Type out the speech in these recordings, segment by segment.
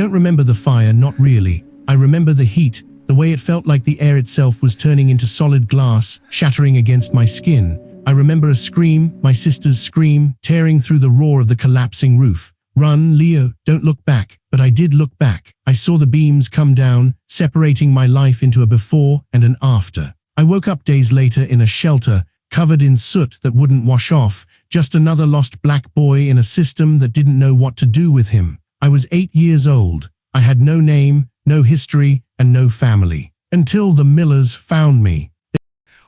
don't remember the fire, not really. I remember the heat, the way it felt like the air itself was turning into solid glass, shattering against my skin. I remember a scream, my sister's scream, tearing through the roar of the collapsing roof. Run, Leo, don't look back. But I did look back. I saw the beams come down, separating my life into a before and an after. I woke up days later in a shelter, covered in soot that wouldn't wash off, just another lost black boy in a system that didn't know what to do with him. I was 8 years old. I had no name, no history, and no family. Until the Millers found me.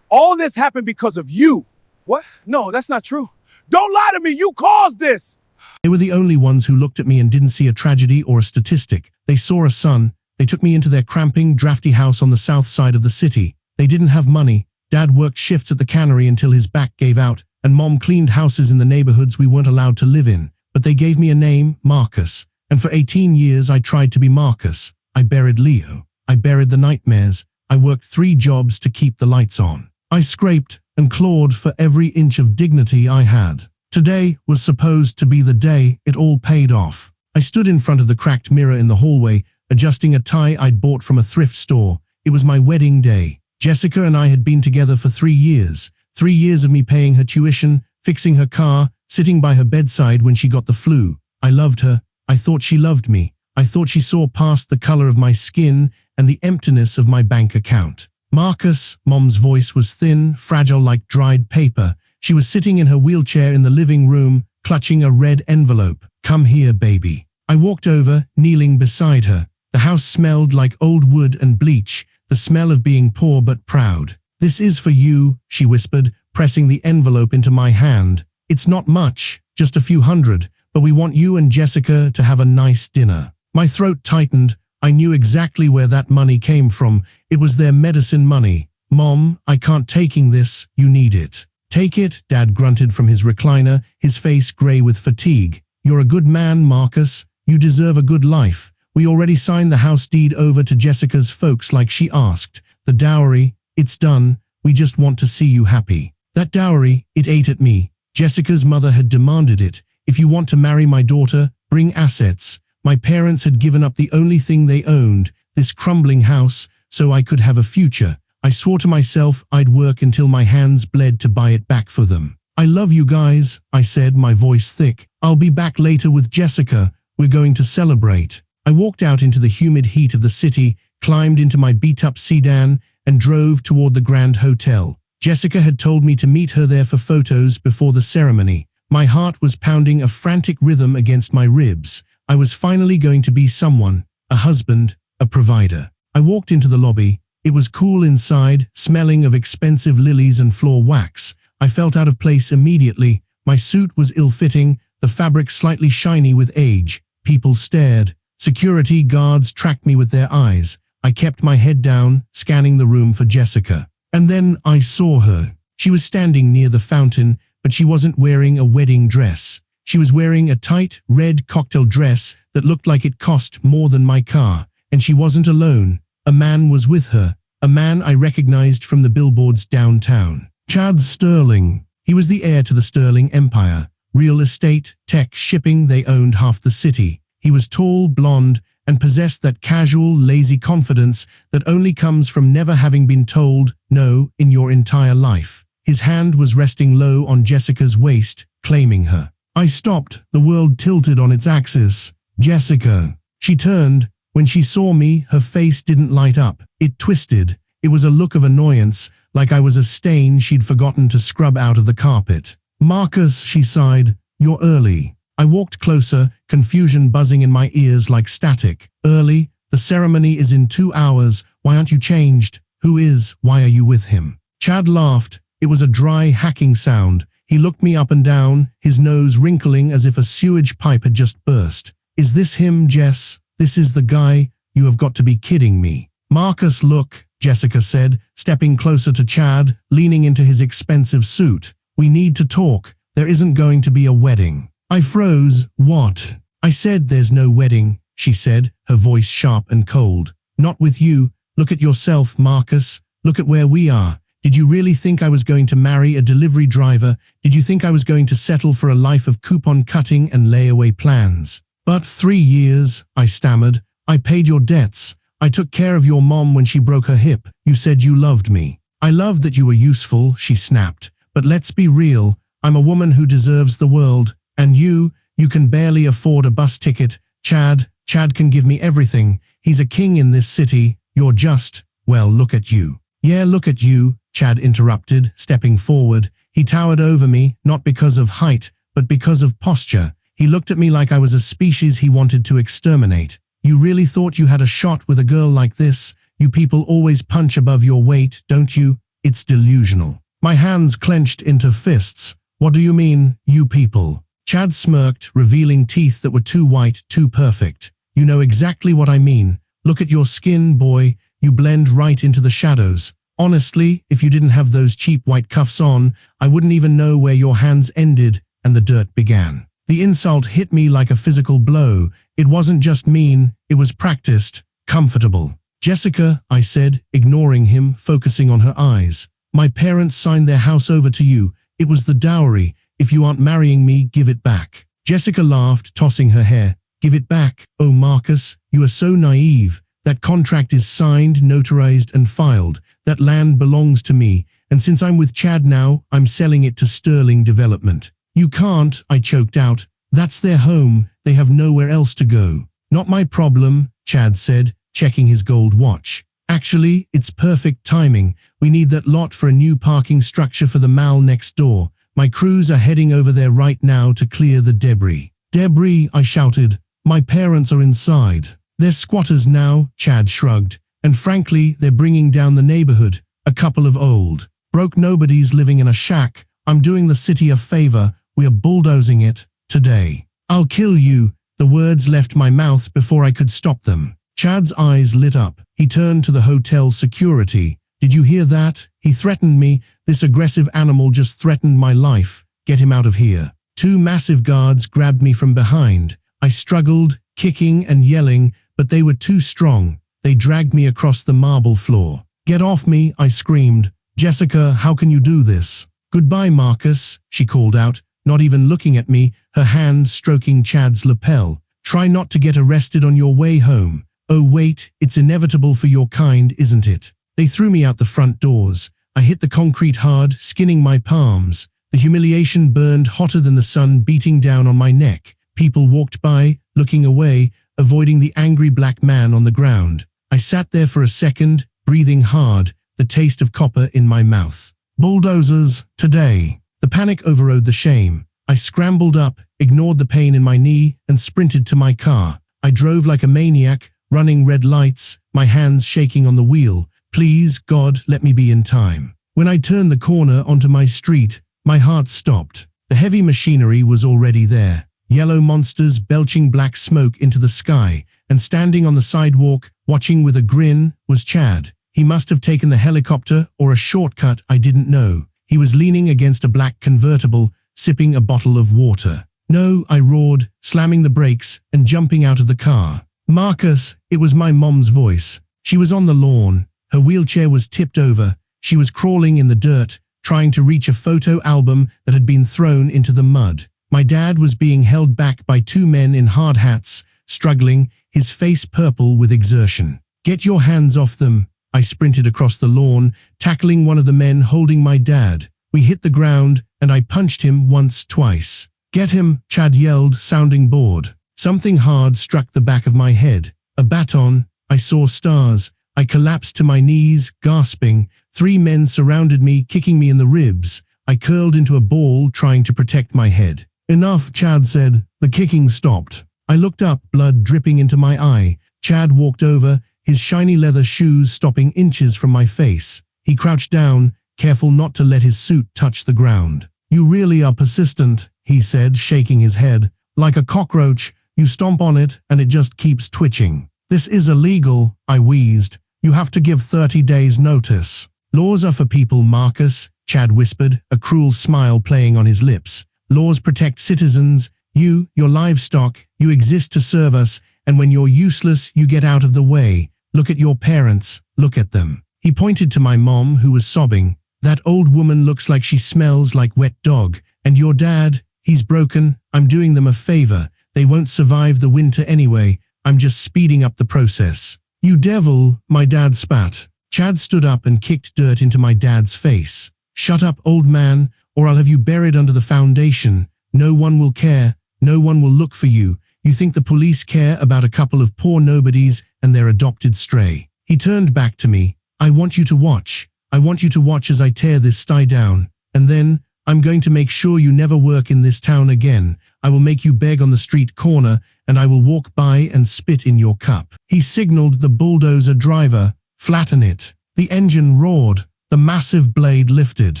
All this happened because of you. What? No, that's not true. Don't lie to me. You caused this. They were the only ones who looked at me and didn't see a tragedy or a statistic. They saw a son. They took me into their cramping, drafty house on the south side of the city. They didn't have money. Dad worked shifts at the cannery until his back gave out, and Mom cleaned houses in the neighborhoods we weren't allowed to live in. But they gave me a name, Marcus. And for 18 years I tried to be Marcus. I buried Leo. I buried the nightmares. I worked 3 jobs to keep the lights on. I scraped and clawed for every inch of dignity I had. Today was supposed to be the day it all paid off. I stood in front of the cracked mirror in the hallway, adjusting a tie I'd bought from a thrift store. It was my wedding day. Jessica and I had been together for 3 years. 3 years of me paying her tuition, fixing her car, sitting by her bedside when she got the flu. I loved her. I thought she loved me. I thought she saw past the color of my skin and the emptiness of my bank account. Marcus, Mom's voice was thin, fragile like dried paper. She was sitting in her wheelchair in the living room, clutching a red envelope. Come here, baby. I walked over, kneeling beside her. The house smelled like old wood and bleach, the smell of being poor but proud. This is for you, she whispered, pressing the envelope into my hand. It's not much, just a few hundred, but we want you and Jessica to have a nice dinner. My throat tightened. I knew exactly where that money came from. It was their medicine money. Mom, I can't taking this. You need it. Take it, Dad grunted from his recliner, his face gray with fatigue. You're a good man, Marcus. You deserve a good life. We already signed the house deed over to Jessica's folks like she asked. The dowry, it's done. We just want to see you happy. That dowry, it ate at me. Jessica's mother had demanded it. If you want to marry my daughter, bring assets. My parents had given up the only thing they owned, this crumbling house, so I could have a future. I swore to myself I'd work until my hands bled to buy it back for them. I love you guys, I said, my voice thick. I'll be back later with Jessica. We're going to celebrate. I walked out into the humid heat of the city, climbed into my beat-up sedan, and drove toward the Grand Hotel. Jessica had told me to meet her there for photos before the ceremony. My heart was pounding a frantic rhythm against my ribs. I was finally going to be someone, a husband, a provider. I walked into the lobby. It was cool inside, smelling of expensive lilies and floor wax. I felt out of place immediately. My suit was ill-fitting, the fabric slightly shiny with age. People stared. Security guards tracked me with their eyes. I kept my head down, scanning the room for Jessica. And then I saw her. She was standing near the fountain, but she wasn't wearing a wedding dress. She was wearing a tight, red cocktail dress that looked like it cost more than my car. And she wasn't alone. A man was with her. A man I recognized from the billboards downtown. Chad Sterling. He was the heir to the Sterling Empire. Real estate, tech, shipping, they owned half the city. He was tall, blonde, and possessed that casual, lazy confidence that only comes from never having been told no in your entire life. His hand was resting low on Jessica's waist, claiming her. I stopped, the world tilted on its axis. Jessica. She turned. When she saw me, her face didn't light up. It twisted. It was a look of annoyance, like I was a stain she'd forgotten to scrub out of the carpet. Marcus, she sighed, you're early. I walked closer, confusion buzzing in my ears like static. Early? The ceremony is in 2 hours. Why aren't you changed? Who is? Why are you with him? Chad laughed. It was a dry, hacking sound. He looked me up and down, his nose wrinkling as if a sewage pipe had just burst. Is this him, Jess? This is the guy? You have got to be kidding me. Marcus, look, Jessica said, stepping closer to Chad, leaning into his expensive suit. We need to talk. There isn't going to be a wedding. I froze. What? I said there's no wedding, she said, her voice sharp and cold. Not with you. Look at yourself, Marcus. Look at where we are. Did you really think I was going to marry a delivery driver? Did you think I was going to settle for a life of coupon cutting and layaway plans? But 3 years, I stammered. I paid your debts. I took care of your mom when she broke her hip. You said you loved me. I loved that you were useful, she snapped. But let's be real, I'm a woman who deserves the world. And you can barely afford a bus ticket. Chad can give me everything. He's a king in this city. You're just, well, look at you. Yeah, look at you, Chad interrupted, stepping forward. He towered over me, not because of height, but because of posture. He looked at me like I was a species he wanted to exterminate. You really thought you had a shot with a girl like this? You people always punch above your weight, don't you? It's delusional. My hands clenched into fists. What do you mean, you people? Chad smirked, revealing teeth that were too white, too perfect. You know exactly what I mean. Look at your skin, boy. You blend right into the shadows. Honestly, if you didn't have those cheap white cuffs on, I wouldn't even know where your hands ended and the dirt began. The insult hit me like a physical blow. It wasn't just mean, it was practiced, comfortable. Jessica, I said, ignoring him, focusing on her eyes. My parents signed their house over to you. It was the dowry. If you aren't marrying me, give it back. Jessica laughed, tossing her hair. Give it back? Oh, Marcus, you are so naive. That contract is signed, notarized, and filed. That land belongs to me, and since I'm with Chad now, I'm selling it to Sterling Development. You can't, I choked out. That's their home. They have nowhere else to go. Not my problem, Chad said, checking his gold watch. Actually, it's perfect timing. We need that lot for a new parking structure for the mall next door. My crews are heading over there right now to clear the debris. Debris, I shouted. My parents are inside. They're squatters now, Chad shrugged. And frankly, they're bringing down the neighborhood. A couple of old, broke nobodies living in a shack. I'm doing the city a favor. We are bulldozing it today. I'll kill you. The words left my mouth before I could stop them. Chad's eyes lit up. He turned to the hotel security. Did you hear that? He threatened me. This aggressive animal just threatened my life. Get him out of here. 2 massive guards grabbed me from behind. I struggled, kicking and yelling, but they were too strong. They dragged me across the marble floor. Get off me, I screamed. Jessica, how can you do this? Goodbye, Marcus, she called out, not even looking at me, her hand stroking Chad's lapel. Try not to get arrested on your way home. Oh wait, it's inevitable for your kind, isn't it? They threw me out the front doors. I hit the concrete hard, skinning my palms. The humiliation burned hotter than the sun beating down on my neck. People walked by, looking away, avoiding the angry black man on the ground. I sat there for a second, breathing hard, the taste of copper in my mouth. Bulldozers, today. The panic overrode the shame. I scrambled up, ignored the pain in my knee, and sprinted to my car. I drove like a maniac, running red lights, my hands shaking on the wheel. Please, God, let me be in time. When I turned the corner onto my street, my heart stopped. The heavy machinery was already there. Yellow monsters belching black smoke into the sky, and standing on the sidewalk, watching with a grin, was Chad. He must have taken the helicopter or a shortcut I didn't know. He was leaning against a black convertible, sipping a bottle of water. No, I roared, slamming the brakes and jumping out of the car. Marcus, it was my mom's voice. She was on the lawn. Her wheelchair was tipped over. She was crawling in the dirt, trying to reach a photo album that had been thrown into the mud. My dad was being held back by 2 men in hard hats, struggling, his face purple with exertion. Get your hands off them. I sprinted across the lawn, tackling one of the men holding my dad. We hit the ground, and I punched him once, twice. Get him, Chad yelled, sounding bored. Something hard struck the back of my head. A baton. I saw stars. I collapsed to my knees, gasping. 3 men surrounded me, kicking me in the ribs. I curled into a ball, trying to protect my head. Enough, Chad said. The kicking stopped. I looked up, blood dripping into my eye. Chad walked over, his shiny leather shoes stopping inches from my face. He crouched down, careful not to let his suit touch the ground. You really are persistent, he said, shaking his head. Like a cockroach, you stomp on it and it just keeps twitching. This is illegal, I wheezed. You have to give 30 days notice. Laws are for people, Marcus, Chad whispered, a cruel smile playing on his lips. Laws protect citizens. You, your livestock, you exist to serve us, and when you're useless, you get out of the way. Look at your parents. Look at them. He pointed to my mom, who was sobbing. That old woman looks like she smells like wet dog. And your dad, he's broken. I'm doing them a favor. They won't survive the winter anyway. I'm just speeding up the process. You devil, my dad spat. Chad stood up and kicked dirt into my dad's face. Shut up, old man, or I'll have you buried under the foundation. No one will care. No one will look for you. You think the police care about a couple of poor nobodies and their adopted stray? He turned back to me. I want you to watch. I want you to watch as I tear this sty down. And then, I'm going to make sure you never work in this town again. I will make you beg on the street corner, and I will walk by and spit in your cup. He signaled the bulldozer driver. Flatten it. The engine roared. The massive blade lifted.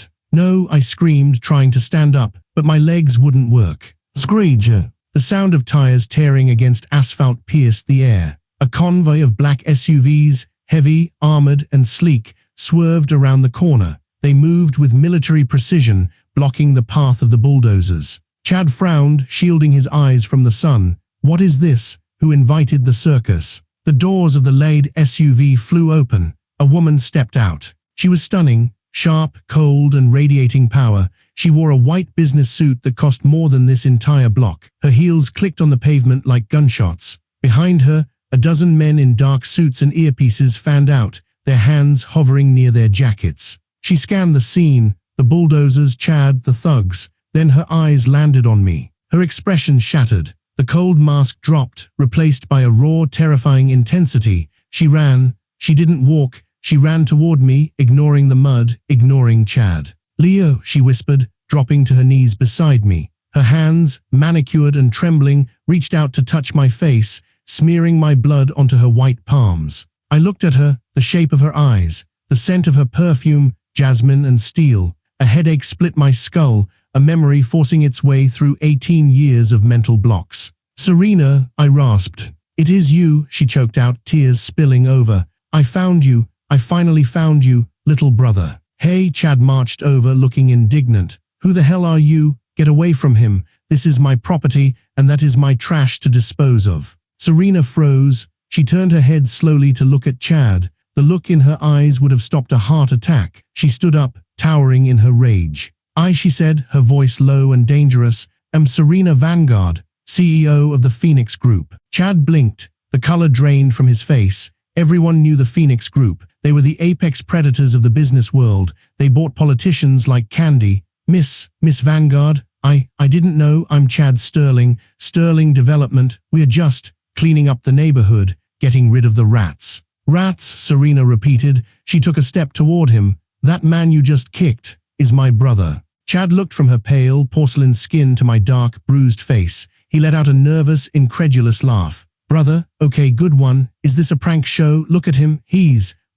No, I screamed, trying to stand up, but my legs wouldn't work. Screech. The sound of tires tearing against asphalt pierced the air. A convoy of black SUVs, heavy, armored, and sleek, swerved around the corner. They moved with military precision, blocking the path of the bulldozers. Chad frowned, shielding his eyes from the sun. What is this? Who invited the circus? The doors of the laid SUV flew open. A woman stepped out. She was stunning, sharp, cold, and radiating power. She wore a white business suit that cost more than this entire block. Her heels clicked on the pavement like gunshots. Behind her, a dozen men in dark suits and earpieces fanned out, their hands hovering near their jackets. She scanned the scene, the bulldozers, Chad, the thugs. Then her eyes landed on me. Her expression shattered. The cold mask dropped, replaced by a raw, terrifying intensity. She ran. She didn't walk. She ran toward me, ignoring the mud, ignoring Chad. Leo, she whispered, dropping to her knees beside me. Her hands, manicured and trembling, reached out to touch my face, smearing my blood onto her white palms. I looked at her, the shape of her eyes, the scent of her perfume, jasmine and steel. A headache split my skull, a memory forcing its way through 18 years of mental blocks. Serena, I rasped. It is you, she choked out, tears spilling over. I found you. I finally found you, little brother. Hey, Chad marched over, looking indignant. Who the hell are you? Get away from him. This is my property, and that is my trash to dispose of. Serena froze. She turned her head slowly to look at Chad. The look in her eyes would have stopped a heart attack. She stood up, towering in her rage. I, she said, her voice low and dangerous, am Serena Vanguard, CEO of the Phoenix Group. Chad blinked. The color drained from his face. Everyone knew the Phoenix Group. They were the apex predators of the business world. They bought politicians like candy. Miss Vanguard, I didn't know. I'm Chad Sterling. Sterling Development. We're just cleaning up the neighborhood, getting rid of the rats. Rats, Serena repeated. She took a step toward him. That man you just kicked is my brother. Chad looked from her pale, porcelain skin to my dark, bruised face. He let out a nervous, incredulous laugh. Brother, okay, good one. Is this a prank show? Look at him.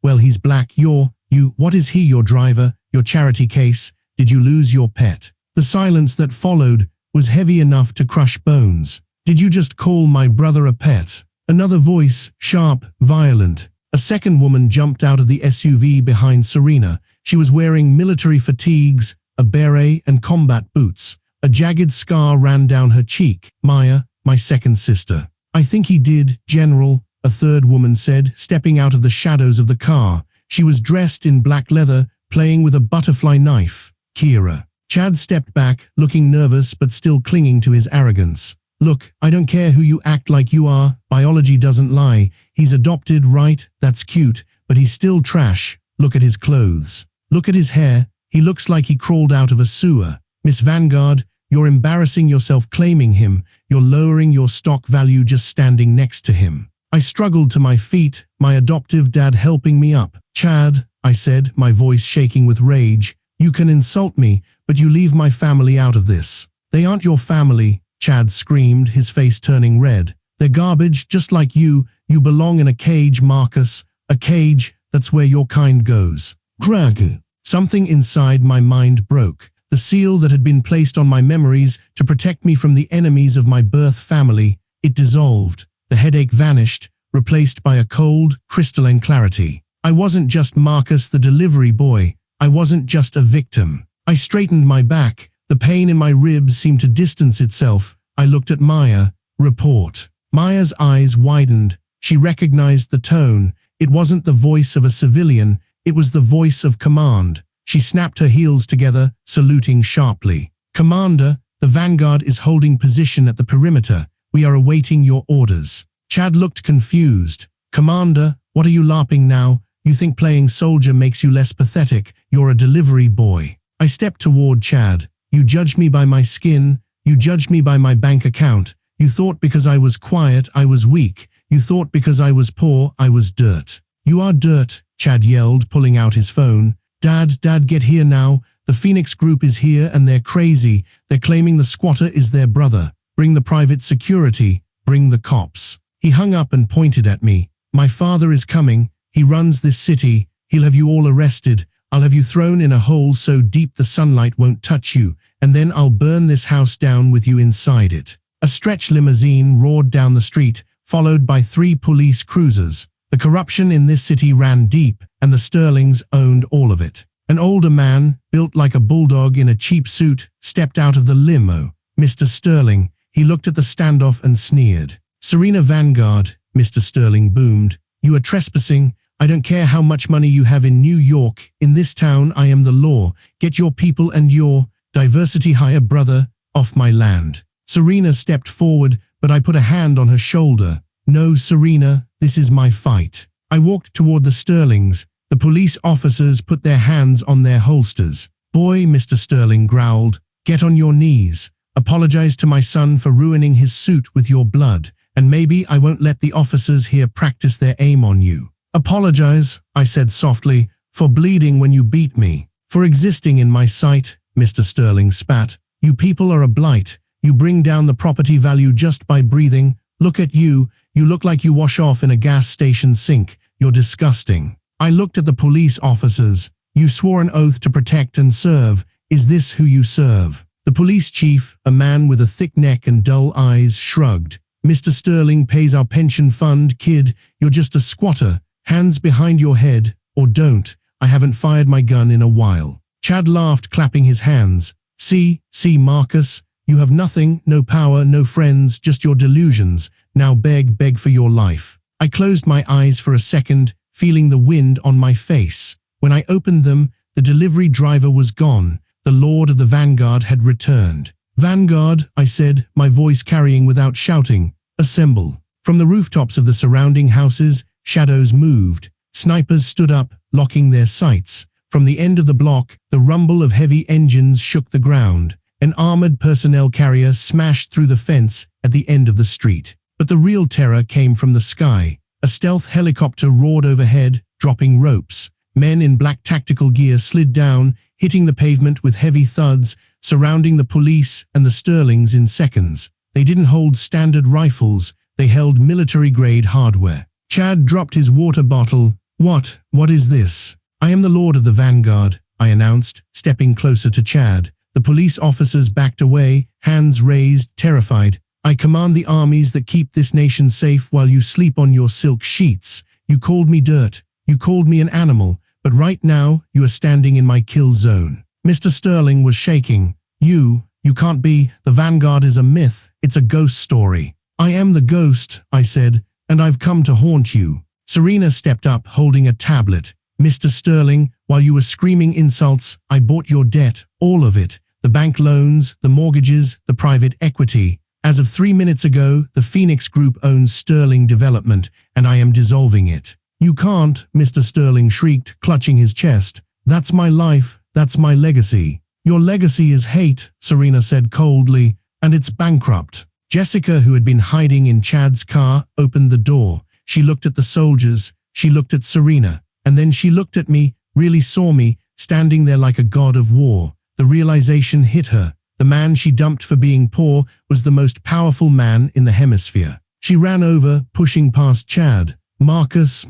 Well, he's black. You. What is he, your driver? Your charity case? Did you lose your pet? The silence that followed was heavy enough to crush bones. Did you just call my brother a pet? Another voice, sharp, violent. A second woman jumped out of the SUV behind Serena. She was wearing military fatigues, a beret and combat boots. A jagged scar ran down her cheek. Maya, my second sister. I think he did, General, a third woman said, stepping out of the shadows of the car. She was dressed in black leather, playing with a butterfly knife. Kira. Chad stepped back, looking nervous but still clinging to his arrogance. Look, I don't care who you act like you are. Biology doesn't lie. He's adopted, right? That's cute, but he's still trash. Look at his clothes. Look at his hair. He looks like he crawled out of a sewer. Miss Vanguard, you're embarrassing yourself claiming him. You're lowering your stock value just standing next to him. I struggled to my feet, my adoptive dad helping me up. Chad, I said, my voice shaking with rage, you can insult me, but you leave my family out of this. They aren't your family, Chad screamed, his face turning red. They're garbage, just like you. You belong in a cage, Marcus. A cage, that's where your kind goes. Greg. Something inside my mind broke. The seal that had been placed on my memories to protect me from the enemies of my birth family, it dissolved. The headache vanished, replaced by a cold, crystalline clarity. I wasn't just Marcus the delivery boy. I wasn't just a victim. I straightened my back. The pain in my ribs seemed to distance itself. I looked at Maya. Report. Maya's eyes widened. She recognized the tone. It wasn't the voice of a civilian. It was the voice of command. She snapped her heels together, saluting sharply. Commander, the Vanguard is holding position at the perimeter. We are awaiting your orders. Chad looked confused. Commander, what are you larping now? You think playing soldier makes you less pathetic? You're a delivery boy. I stepped toward Chad. You judged me by my skin. You judged me by my bank account. You thought because I was quiet, I was weak. You thought because I was poor, I was dirt. You are dirt, Chad yelled, pulling out his phone. Dad, get here now. The Phoenix group is here and they're crazy. They're claiming the squatter is their brother. Bring the private security. Bring the cops. He hung up and pointed at me. My father is coming. He runs this city. He'll have you all arrested. I'll have you thrown in a hole so deep the sunlight won't touch you. And then I'll burn this house down with you inside it. A stretch limousine roared down the street, followed by 3 police cruisers. The corruption in this city ran deep, and the Sterlings owned all of it. An older man, built like a bulldog in a cheap suit, stepped out of the limo. Mr. Sterling. He looked at the standoff and sneered. Serena Vanguard, Mr. Sterling boomed. You are trespassing. I don't care how much money you have in New York. In this town, I am the law. Get your people and your diversity hire brother off my land. Serena stepped forward, but I put a hand on her shoulder. No, Serena, this is my fight. I walked toward the Sterlings. The police officers put their hands on their holsters. Boy, Mr. Sterling growled, get on your knees. Apologize to my son for ruining his suit with your blood, and maybe I won't let the officers here practice their aim on you. Apologize, I said softly, for bleeding when you beat me. For existing in my sight, Mr. Sterling spat. You people are a blight. You bring down the property value just by breathing. Look at you. You look like you wash off in a gas station sink. You're disgusting. I looked at the police officers. You swore an oath to protect and serve. Is this who you serve? The police chief, a man with a thick neck and dull eyes, shrugged. Mr. Sterling pays our pension fund, kid. You're just a squatter. Hands behind your head, or don't. I haven't fired my gun in a while. Chad laughed, clapping his hands. See, Marcus. You have nothing, no power, no friends, just your delusions. Now beg for your life. I closed my eyes for a second, feeling the wind on my face. When I opened them, the delivery driver was gone. The Lord of the Vanguard had returned. Vanguard, I said, my voice carrying without shouting. Assemble. From the rooftops of the surrounding houses, shadows moved. Snipers stood up, locking their sights. From the end of the block, the rumble of heavy engines shook the ground. An armored personnel carrier smashed through the fence at the end of the street. But the real terror came from the sky. A stealth helicopter roared overhead, dropping ropes. Men in black tactical gear slid down, hitting the pavement with heavy thuds, surrounding the police and the Sterlings in seconds. They didn't hold standard rifles, they held military-grade hardware. Chad dropped his water bottle. What is this? I am the Lord of the Vanguard, I announced, stepping closer to Chad. The police officers backed away, hands raised, terrified. I command the armies that keep this nation safe while you sleep on your silk sheets. You called me dirt. You called me an animal. But right now, you are standing in my kill zone. Mr. Sterling was shaking. You can't be. The Vanguard is a myth. It's a ghost story. I am the ghost, I said, and I've come to haunt you. Serena stepped up, holding a tablet. Mr. Sterling, while you were screaming insults, I bought your debt, all of it. The bank loans, the mortgages, the private equity. As of 3 minutes ago, the Phoenix Group owns Sterling Development, and I am dissolving it. You can't, Mr. Sterling shrieked, clutching his chest. That's my life, that's my legacy. Your legacy is hate, Serena said coldly, and it's bankrupt. Jessica, who had been hiding in Chad's car, opened the door. She looked at the soldiers, she looked at Serena, and then she looked at me, really saw me, standing there like a god of war. The realization hit her. The man she dumped for being poor was the most powerful man in the hemisphere. She ran over, pushing past Chad. Marcus,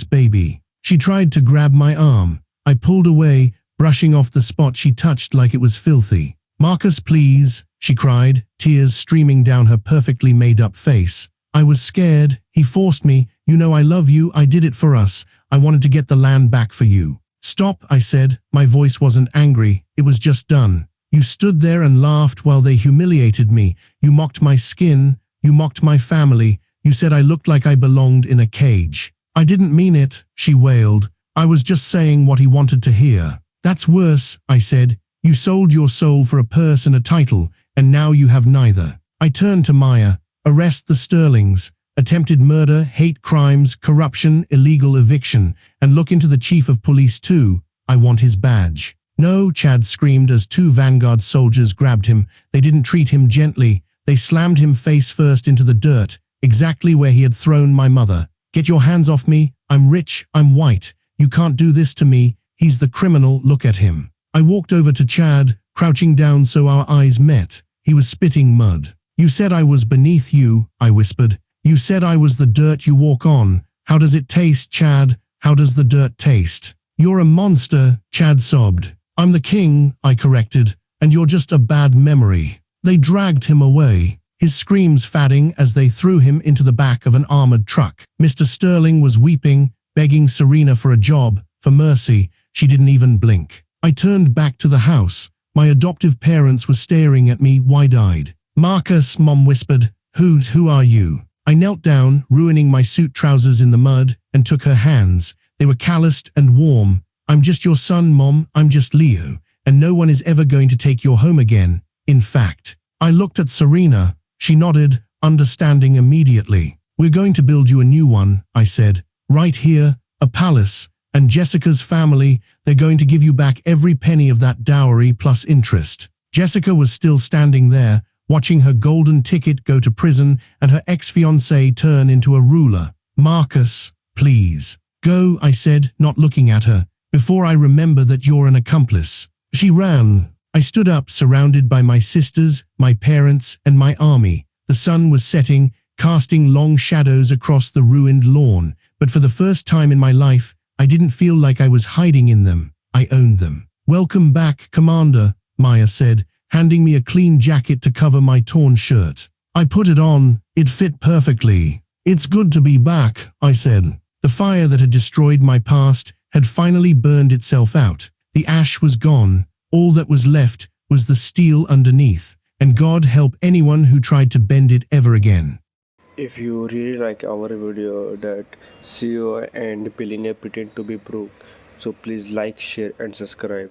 baby. She tried to grab my arm. I pulled away, brushing off the spot she touched like it was filthy. Marcus, please, she cried, tears streaming down her perfectly made-up face. I was scared. He forced me. You know I love you. I did it for us. I wanted to get the land back for you. Stop, I said. My voice wasn't angry. It was just done. You stood there and laughed while they humiliated me. You mocked my skin. You mocked my family. You said I looked like I belonged in a cage. I didn't mean it, she wailed. I was just saying what he wanted to hear. That's worse, I said. You sold your soul for a purse and a title, and now you have neither. I turned to Maya. Arrest the Sterlings. Attempted murder, hate crimes, corruption, illegal eviction, and look into the chief of police too. I want his badge. No, Chad screamed as two Vanguard soldiers grabbed him. They didn't treat him gently. They slammed him face first into the dirt, exactly where he had thrown my mother. Get your hands off me. I'm rich. I'm white. You can't do this to me. He's the criminal. Look at him. I walked over to Chad, crouching down so our eyes met. He was spitting mud. You said I was beneath you, I whispered. You said I was the dirt you walk on. How does it taste, Chad? How does the dirt taste? You're a monster, Chad sobbed. I'm the king, I corrected, and you're just a bad memory. They dragged him away, his screams fading as they threw him into the back of an armored truck. Mr. Sterling was weeping, begging Serena for a job, for mercy. She didn't even blink. I turned back to the house. My adoptive parents were staring at me wide-eyed. Marcus, Mom whispered. Who are you? I knelt down, ruining my suit trousers in the mud, and took her hands. They were calloused and warm. I'm just your son, Mom. I'm just Leo. And no one is ever going to take your home again. In fact, I looked at Serena. She nodded, understanding immediately. We're going to build you a new one, I said. Right here, a palace. And Jessica's family, they're going to give you back every penny of that dowry plus interest. Jessica was still standing there, watching her golden ticket go to prison and her ex-fiancé turn into a ruler. Marcus, please. Go, I said, not looking at her. Before I remember that you're an accomplice. She ran. I stood up, surrounded by my sisters, my parents, and my army. The sun was setting, casting long shadows across the ruined lawn. But for the first time in my life, I didn't feel like I was hiding in them. I owned them. Welcome back, Commander, Maya said, handing me a clean jacket to cover my torn shirt. I put it on. It fit perfectly. It's good to be back, I said. The fire that had destroyed my past had finally burned itself out. The ash was gone. All that was left was the steel underneath. And God help anyone who tried to bend it ever again. If you really like our video that CEO and billionaire pretend to be broke, so please like, share and subscribe.